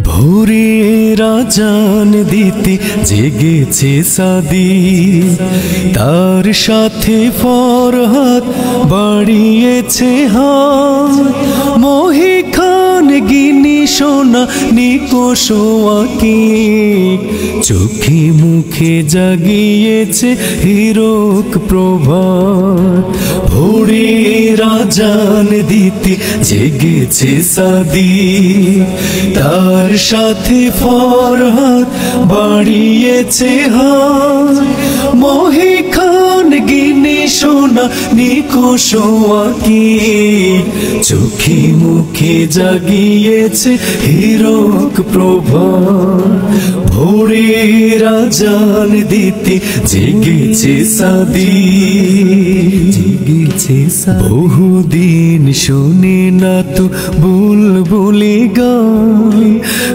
ভোরের আজান দিতে জেগেছে সাদি, তার সাথে ফরহাদ বাড়িয়েছে হাত। মহিখান গিনি সোনা নিকোষ আকিক, চোখে মুখে জাগিয়েছে হিরক প্রভাত। ভোরের আজান দিতে জেগেছে সাদি, তার সাথে ফরহাদ বাড়িয়েছে হাত। মহিখান গিনি সোনা নিকোষ আকিক, চোখে মুখে জাগিয়েছে হিরক প্রভাত। ভোরের আজান দিতে জেগেছে সাদি, জেগেছে বহুদিন শুনে না তো বুলবুলি গান।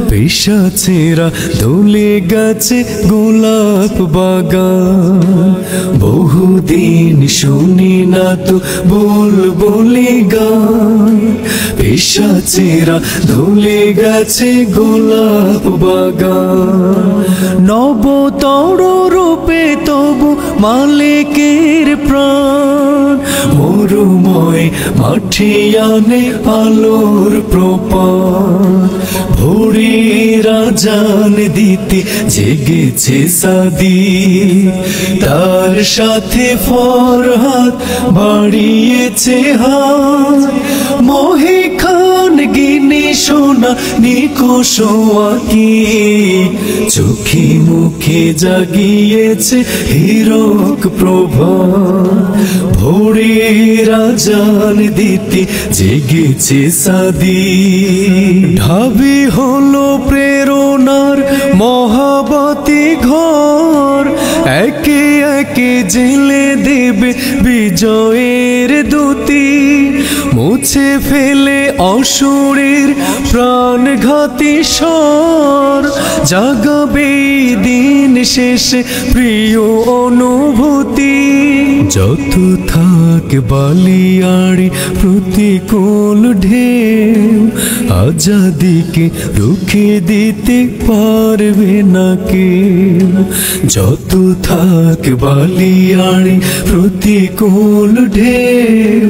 পেশা ছেঁড়া দোলে গেছে গোলাপ বাগান। বহুদিন শুনি না তো বুলবুলি গান। পেশা ছেঁড়া দোলে গেছে গোলাপ বাগান। নবতর রূপে তবু মালিকের প্রাণ, মরুময় মাঠে আনে আলোর প্রপাত। ভোরের আজান দিতে জেগেছে সাদি, তার সাথে ফরহাদ বাড়িয়েছে হাত। মহিখান গিনি সোনা নিকোষ আকিক, চোখে মুখে জাগিয়েছে হিরক প্রভাত। ভোরের আজান দিতে জেগেছে সাদি, ঢাবি হলো প্রেরণার মহাবতী ঘর। একে একে জেলে দেবে বিজয়ের দ্যুতি, মুছে ফেলে অসুরের প্রাণঘাতী স্বর। জাগাবে দিন শেষে প্রিয় অনুভূতি, যত থাক বালিয়াড়ি প্রতিকূল ঢেউ। আজাদিকে রুখে দিতে পারবে না কেউ, যত থাক বালিয়াড়ি প্রতিকূল ঢেউ।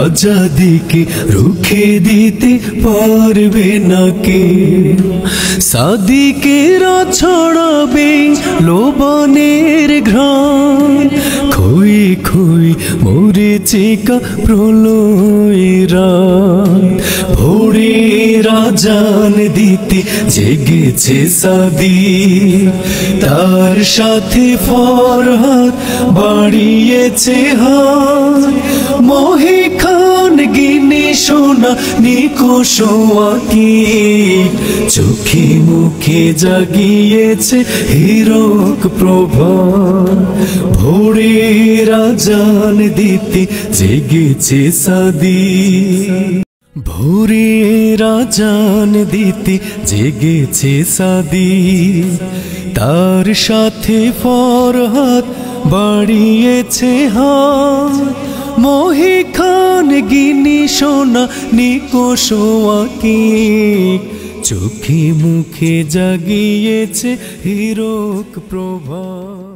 আজাদিকে রুখে দিতে পারবে না কেউ। সাদিকেরা ছড়াবে লোবানের ঘ্রাণ, খই খই মরিচিকা প্রলয়েরা। ভোরের আজান দিতে জেগেছে সাদি, তার সাথে ফরহাদ বাড়িয়েছে হাত। মহিখান গিনি সোনা নিকোষ আকিক, চোখে মুখে জাগিয়েছে হিরক প্রভাত। ভোরের আজান দিতে জেগেছে সাদি, ভোরের আজান দিতে জেগেছে সাদি, তার সাথে ফরহাদ বাড়িয়েছে হাত। মহিখান গিনি সোনা নিকোষ আকিক, চোখে মুখে জাগিয়েছে হিরক প্রভাত।